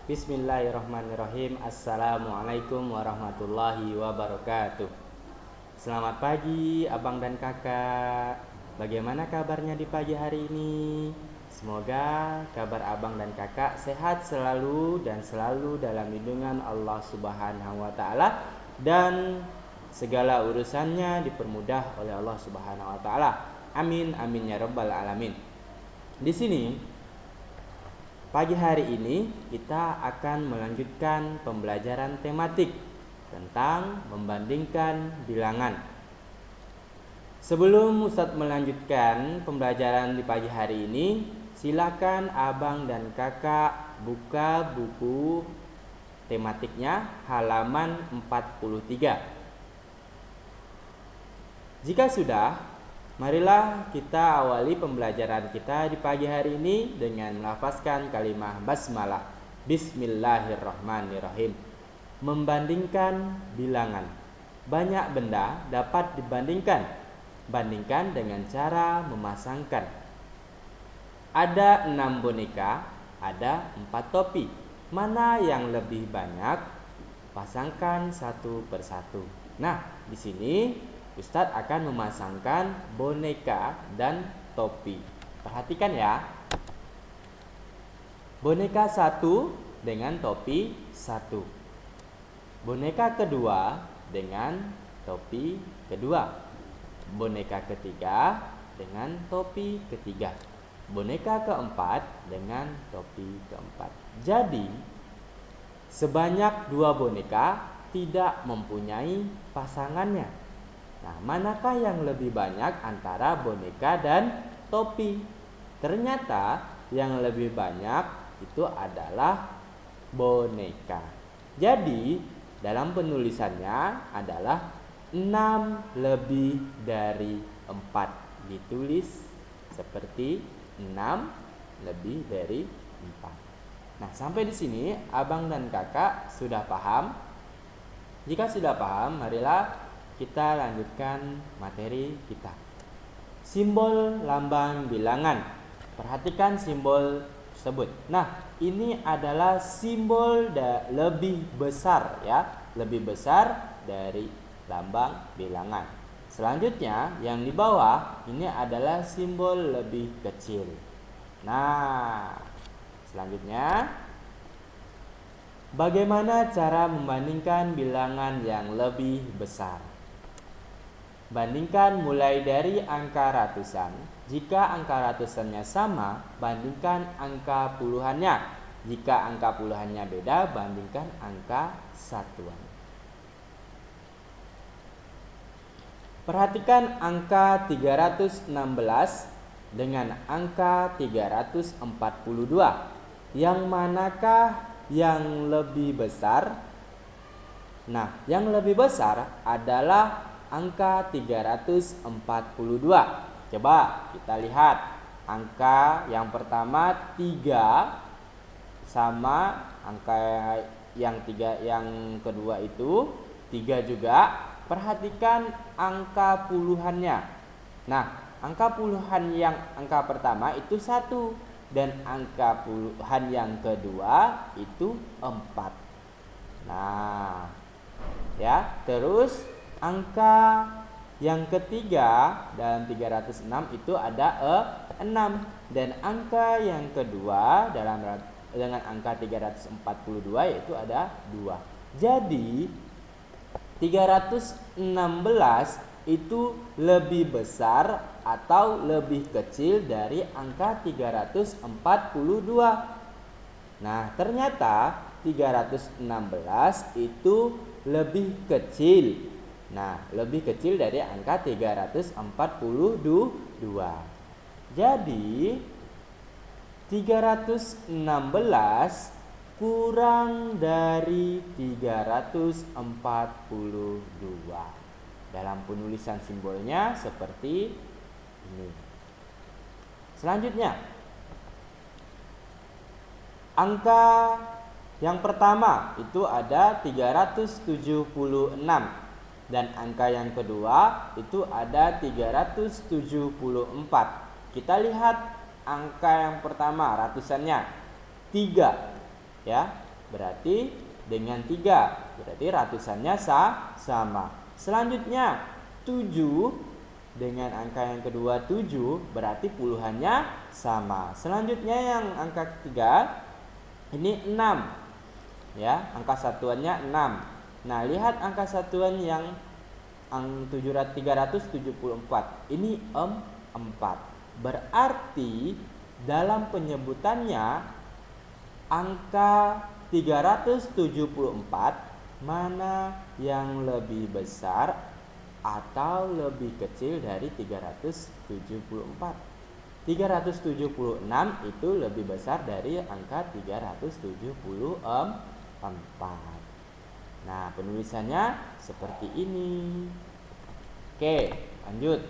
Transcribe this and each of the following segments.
Bismillahirrahmanirrahim. Assalamualaikum warahmatullahi wabarakatuh. Selamat pagi abang dan kakak. Bagaimana kabarnya di pagi hari ini? Semoga kabar abang dan kakak sehat selalu dan selalu dalam lindungan Allah Subhanahu wa taala, dan segala urusannya dipermudah oleh Allah Subhanahu wa taala. Amin amin ya rabbal alamin. Di sini pagi hari ini kita akan melanjutkan pembelajaran tematik tentang membandingkan bilangan. Sebelum Ustadz melanjutkan pembelajaran di pagi hari ini, silakan abang dan kakak buka buku tematiknya halaman 43. Jika sudah, marilah kita awali pembelajaran kita di pagi hari ini dengan melafazkan kalimah basmalah. Bismillahirrahmanirrahim. Membandingkan bilangan. Banyak benda dapat dibandingkan. Bandingkan dengan cara memasangkan. Ada 6 boneka, ada 4 topi. Mana yang lebih banyak? Pasangkan satu persatu. Nah, di sini Ustadz akan memasangkan boneka dan topi. Perhatikan ya. Boneka 1 dengan topi 1. Boneka kedua dengan topi kedua. Boneka ketiga dengan topi ketiga. Boneka keempat dengan topi keempat. Jadi, sebanyak 2 boneka tidak mempunyai pasangannya. Nah, manakah yang lebih banyak antara boneka dan topi? Ternyata yang lebih banyak itu adalah boneka. Jadi, dalam penulisannya adalah 6 lebih dari 4. Ditulis seperti 6 lebih dari 4. Nah, sampai di sini abang dan kakak sudah paham? Jika sudah paham, marilah kita lanjutkan materi kita. Simbol lambang bilangan. Perhatikan simbol tersebut. Nah, ini adalah simbol lebih besar ya, lebih besar dari lambang bilangan. Selanjutnya, yang di bawah ini adalah simbol lebih kecil. Nah, selanjutnya, bagaimana cara membandingkan bilangan yang lebih besar? Bandingkan mulai dari angka ratusan. Jika angka ratusannya sama, bandingkan angka puluhannya. Jika angka puluhannya beda, bandingkan angka satuan. Perhatikan angka 316 dengan angka 342. Yang manakah yang lebih besar? Nah, yang lebih besar adalah angka 342. Coba kita lihat. Angka yang pertama 3 sama angka yang kedua itu 3 juga. Perhatikan angka puluhannya. Nah, angka puluhan yang angka pertama itu 1 dan angka puluhan yang kedua itu 4. Nah, ya, terus angka yang ketiga dalam 306 itu ada 6, dan angka yang kedua dengan angka 342 yaitu ada 2. Jadi 316 itu lebih besar atau lebih kecil dari angka 342. Nah, ternyata 316 itu lebih kecil. Nah, lebih kecil dari angka 342. Jadi 316 kurang dari 342. Dalam penulisan simbolnya seperti ini. Selanjutnya, angka yang pertama itu ada 376. Dan angka yang kedua itu ada 374. Kita lihat angka yang pertama ratusannya 3 ya. berarti dengan 3. Berarti ratusannya sama. Selanjutnya 7 dengan angka yang kedua 7 berarti puluhannya sama. Selanjutnya yang angka ketiga ini 6. Ya, angka satuannya 6. Nah, lihat angka satuan yang 374. Ini 4. Berarti dalam penyebutannya angka 374 mana yang lebih besar atau lebih kecil dari 374? 376 itu lebih besar dari angka 374. Nah, penulisannya seperti ini. Oke, lanjut.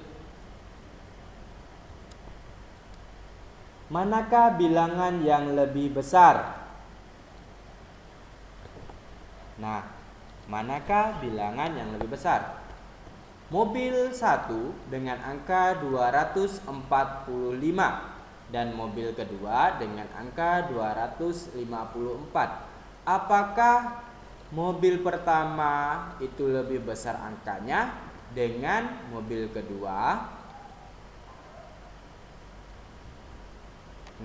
Manakah bilangan yang lebih besar? Nah, manakah bilangan yang lebih besar? Mobil 1 dengan angka 245 dan mobil kedua dengan angka 254. Apakah mobil pertama itu lebih besar angkanya dengan mobil kedua?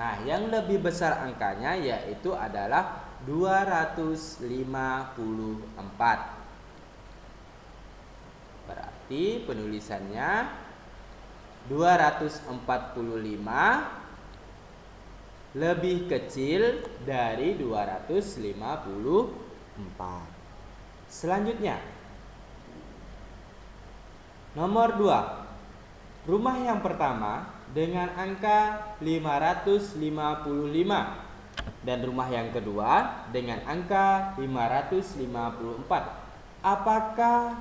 Nah, yang lebih besar angkanya yaitu adalah 254. Berarti penulisannya 245 lebih kecil dari 254. Selanjutnya, nomor 2. Rumah yang pertama dengan angka 555 dan rumah yang kedua dengan angka 554. Apakah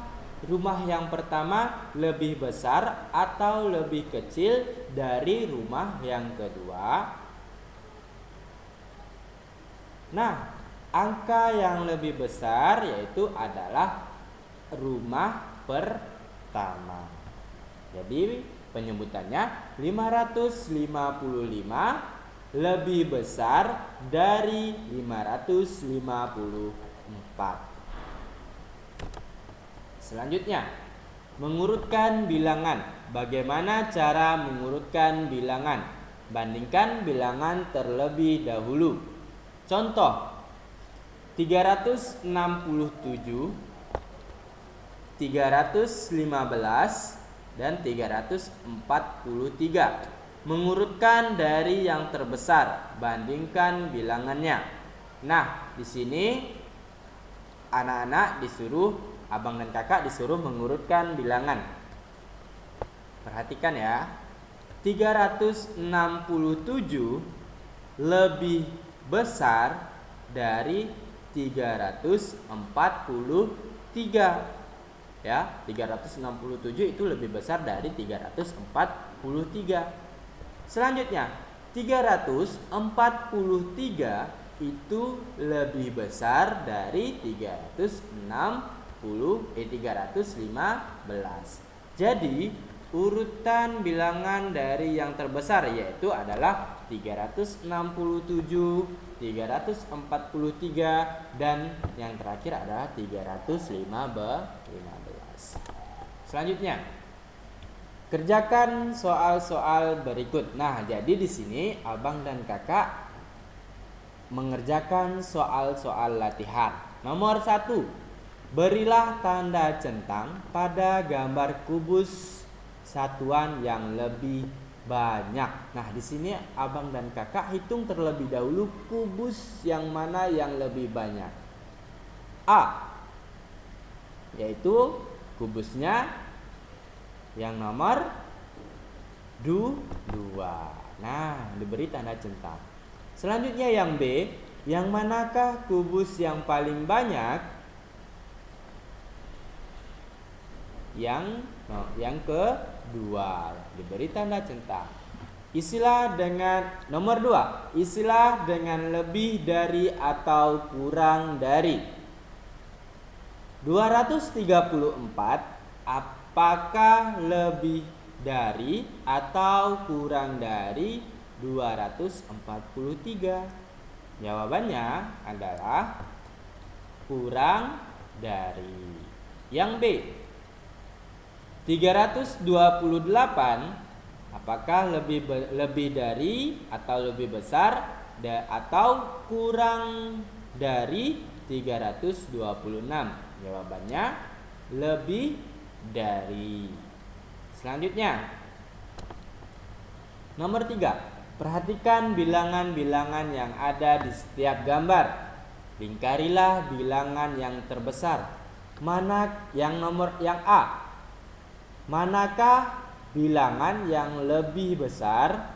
rumah yang pertama lebih besar atau lebih kecil dari rumah yang kedua? Nah, angka yang lebih besar yaitu adalah rumah pertama. Jadi penyebutannya 555 lebih besar dari 554. Selanjutnya, mengurutkan bilangan. Bagaimana cara mengurutkan bilangan? Bandingkan bilangan terlebih dahulu. Contoh 367, 315 dan 343. Mengurutkan dari yang terbesar, bandingkan bilangannya. Nah, di sini anak-anak disuruh, abang dan kakak disuruh mengurutkan bilangan. Perhatikan ya. 367 lebih besar dari 343. Ya, 367 itu lebih besar dari 343. Selanjutnya, 343 itu lebih besar dari 315. Jadi, urutan bilangan dari yang terbesar yaitu adalah 367, 343 dan yang terakhir adalah 315. Selanjutnya, kerjakan soal-soal berikut. Nah, jadi di sini abang dan kakak mengerjakan soal-soal latihan. Nomor 1, berilah tanda centang pada gambar kubus satuan yang lebih banyak. Nah, di sini abang dan kakak hitung terlebih dahulu kubus yang mana yang lebih banyak. A, yaitu kubusnya yang nomor 2. Nah, diberi tanda centang. Selanjutnya yang B, yang manakah kubus yang paling banyak? Yang kedua, diberi tanda centang. Isilah dengan nomor 2, isilah dengan lebih dari atau kurang dari. 234 apakah lebih dari atau kurang dari 243? Jawabannya adalah kurang dari. Yang B, 328 apakah lebih dari atau lebih besar atau kurang dari 326? Jawabannya lebih dari. Selanjutnya, nomor 3. Perhatikan bilangan-bilangan yang ada di setiap gambar. Lingkarilah bilangan yang terbesar. Mana yang A? Manakah bilangan yang lebih besar?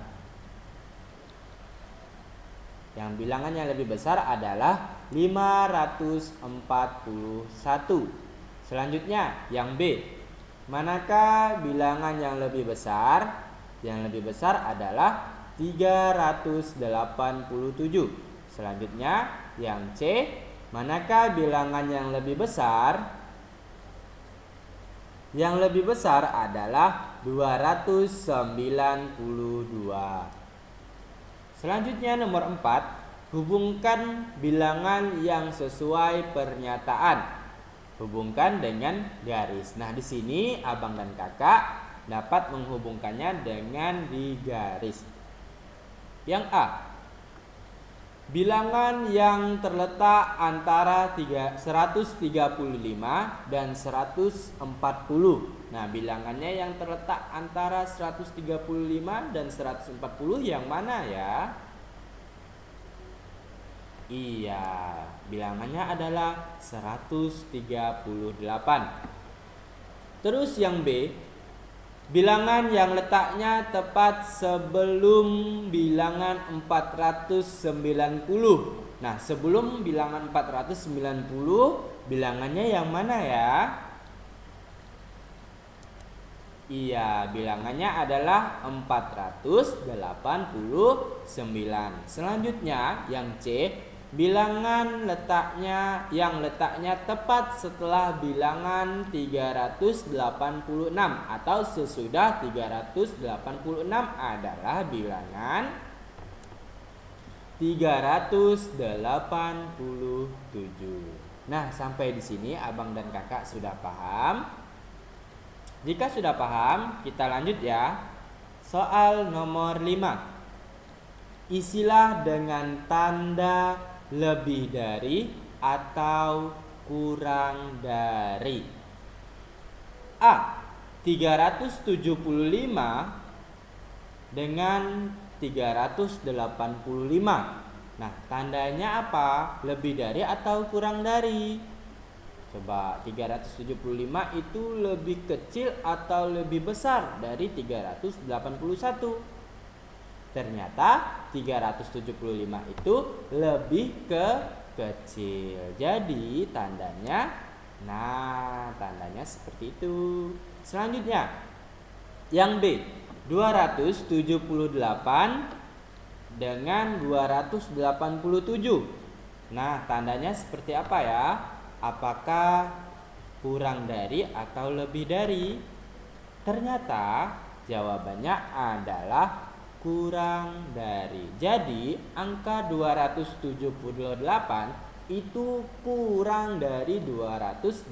Yang bilangan yang lebih besar adalah 541. Selanjutnya, yang B. Manakah bilangan yang lebih besar? Yang lebih besar adalah 387. Selanjutnya, yang C. Manakah bilangan yang lebih besar? Yang lebih besar adalah 292. Selanjutnya nomor 4. Hubungkan bilangan yang sesuai pernyataan. Hubungkan dengan garis. Nah, di sini abang dan kakak dapat menghubungkannya dengan digaris. Yang A. Bilangan yang terletak antara 135 dan 140. Nah, bilangannya yang terletak antara 135 dan 140 yang mana ya? Iya, bilangannya adalah 138. Terus yang B, bilangan yang letaknya tepat sebelum bilangan 490. Nah, sebelum bilangan 490, bilangannya yang mana ya? Iya, bilangannya adalah 489. Selanjutnya, yang C, bilangan yang letaknya tepat setelah bilangan 386 atau sesudah 386 adalah bilangan 387. Nah, sampai di sini abang dan kakak sudah paham? Jika sudah paham, kita lanjut ya. Soal nomor 5. Isilah dengan tanda lebih dari atau kurang dari. A. 375 dengan 385. Nah, tandanya apa? Lebih dari atau kurang dari? Coba, 375 itu lebih kecil atau lebih besar dari 381? Ternyata 375 itu lebih kecil. Jadi tandanya, tandanya seperti itu. Selanjutnya, yang B, 278 dengan 287. Nah, tandanya seperti apa ya? Apakah kurang dari atau lebih dari? Ternyata jawabannya adalah kurang dari. Jadi angka 278 itu kurang dari 287.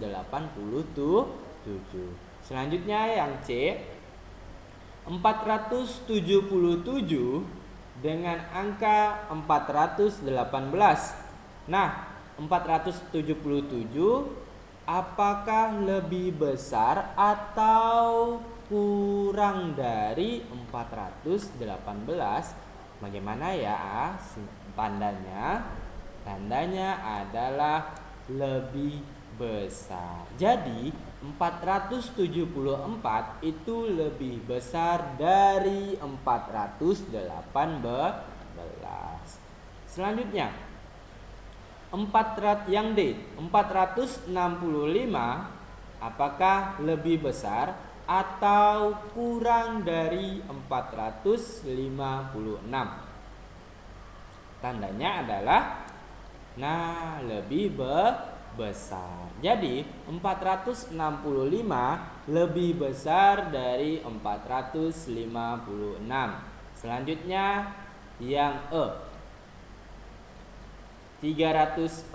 Selanjutnya yang C, 477 dengan angka 418. Nah, 477 apakah lebih besar atau kurang dari 418? Bagaimana ya tandanya? Tandanya adalah lebih besar. Jadi 474 itu lebih besar dari 418. Selanjutnya, yang D, 465 apakah lebih besar atau kurang dari 456? Tandanya adalah lebih besar. Jadi 465 lebih besar dari 456. Selanjutnya yang E, 342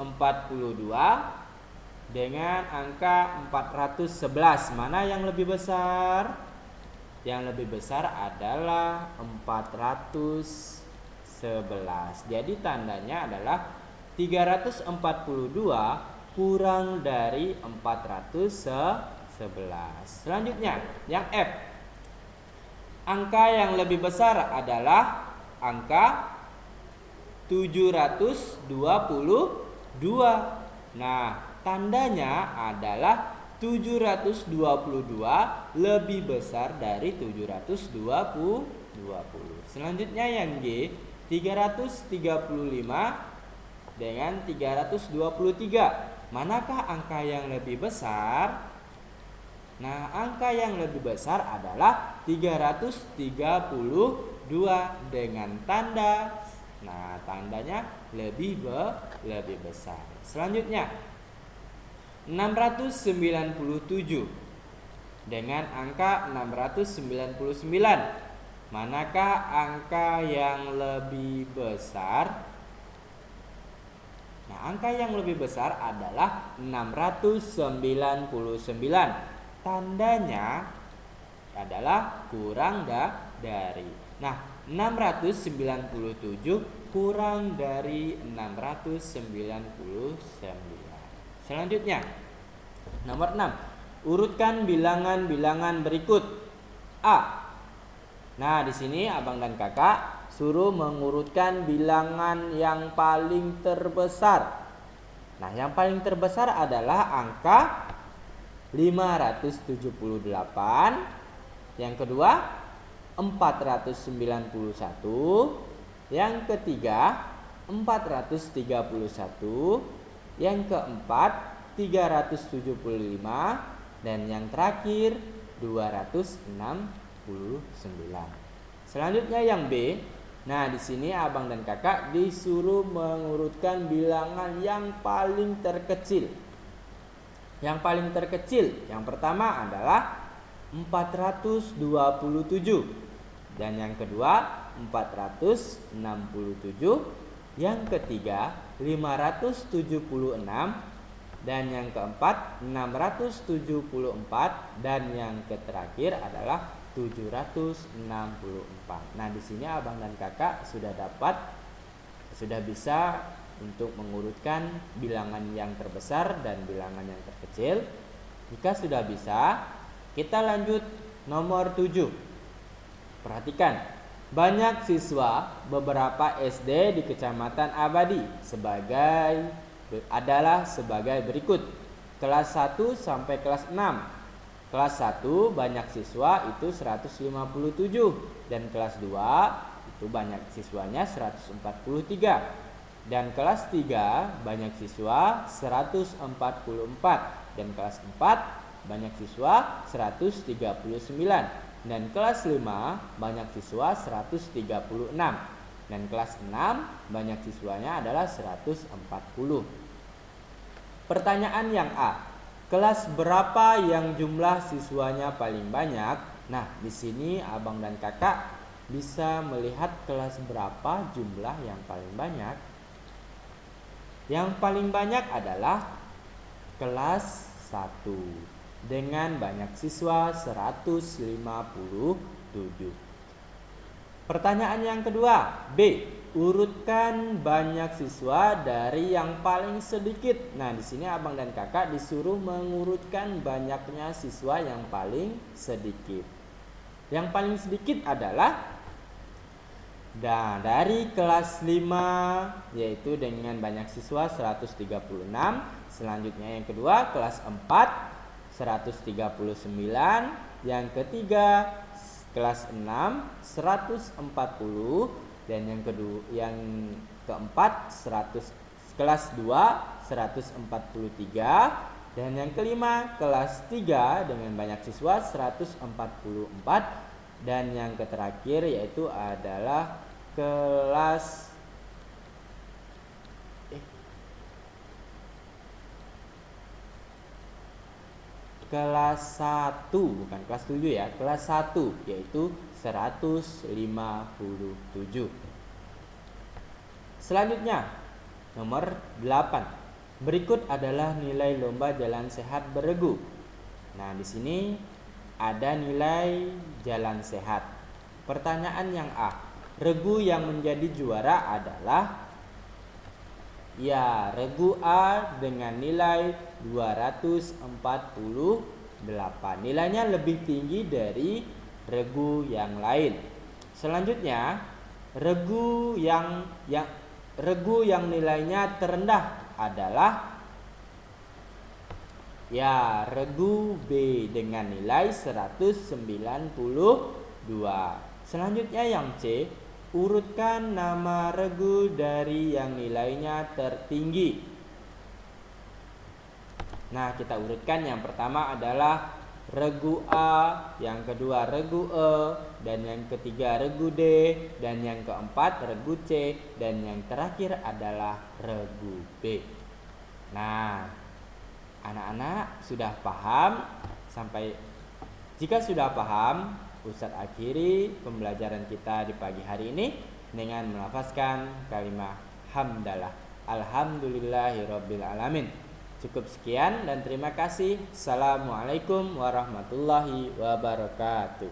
dengan angka 411. Mana yang lebih besar? Yang lebih besar adalah 411. Jadi tandanya adalah 342 kurang dari 411. Selanjutnya, yang F. Angka yang lebih besar adalah angka 722. Nah, tandanya adalah 722 lebih besar dari 720. Selanjutnya yang G, 335 dengan 323. Manakah angka yang lebih besar? Nah, angka yang lebih besar adalah 332 dengan tanda. Nah, tandanya lebih besar. Selanjutnya 697 dengan angka 699. Manakah angka yang lebih besar? Nah, angka yang lebih besar adalah 699. Tandanya adalah kurang dari. Nah, 697 kurang dari 699. Selanjutnya, nomor 6. Urutkan bilangan-bilangan berikut. A. Nah, di sini abang dan kakak suruh mengurutkan bilangan yang paling terbesar. Nah, yang paling terbesar adalah angka 578. Yang kedua 491. Yang ketiga 431. Yang keempat 375. Dan yang terakhir 269. Selanjutnya yang B. Nah, di sini abang dan kakak disuruh mengurutkan bilangan yang paling terkecil. Yang paling terkecil yang pertama adalah 427. Dan yang kedua 467. Yang ketiga 576. Dan yang keempat 674. Dan yang terakhir adalah 764. Nah, di sini abang dan kakak sudah bisa untuk mengurutkan bilangan yang terbesar dan bilangan yang terkecil. Jika sudah bisa, kita lanjut nomor 7. Perhatikan, banyak siswa beberapa SD di Kecamatan Abadi adalah sebagai berikut. Kelas 1 sampai kelas 6. Kelas 1 banyak siswa itu 157. Dan kelas 2 itu banyak siswanya 143. Dan kelas 3 banyak siswa 144. Dan kelas 4 banyak siswa 139. Dan kelas 5 banyak siswa 136. Dan kelas 6 banyak siswanya adalah 140. Pertanyaan yang A. Kelas berapa yang jumlah siswanya paling banyak? Nah, di sini abang dan kakak bisa melihat kelas berapa jumlah yang paling banyak. Yang paling banyak adalah kelas 1 dengan banyak siswa 157. Pertanyaan yang kedua, B. Urutkan banyak siswa dari yang paling sedikit. Nah, di sini abang dan kakak disuruh mengurutkan banyaknya siswa yang paling sedikit. Yang paling sedikit adalah dari kelas 5, yaitu dengan banyak siswa 136. Selanjutnya yang kedua kelas 4 139. Yang ketiga kelas 6 140. Dan yang keempat kelas 2 143. Dan yang kelima kelas 3 dengan banyak siswa 144. Dan yang terakhir yaitu adalah kelas 1, bukan kelas 7 ya, kelas 1 yaitu 157. Selanjutnya Nomor 8. Berikut adalah nilai lomba jalan sehat beregu. Nah, di sini ada nilai jalan sehat. Pertanyaan yang A. Regu yang menjadi juara adalah regu A dengan nilai 248. Nilainya lebih tinggi dari regu yang lain. Selanjutnya, regu yang nilainya terendah adalah regu B dengan nilai 192. Selanjutnya yang C, urutkan nama regu dari yang nilainya tertinggi. Nah, kita urutkan. Yang pertama adalah regu A, yang kedua regu E, dan yang ketiga regu D, dan yang keempat regu C, dan yang terakhir adalah regu B. Nah, anak-anak sudah paham? Jika sudah paham, Ustadz akhiri pembelajaran kita di pagi hari ini dengan melafazkan kalimat hamdalah. Alhamdulillahirabbil alamin. Cukup sekian dan terima kasih. Assalamualaikum warahmatullahi wabarakatuh.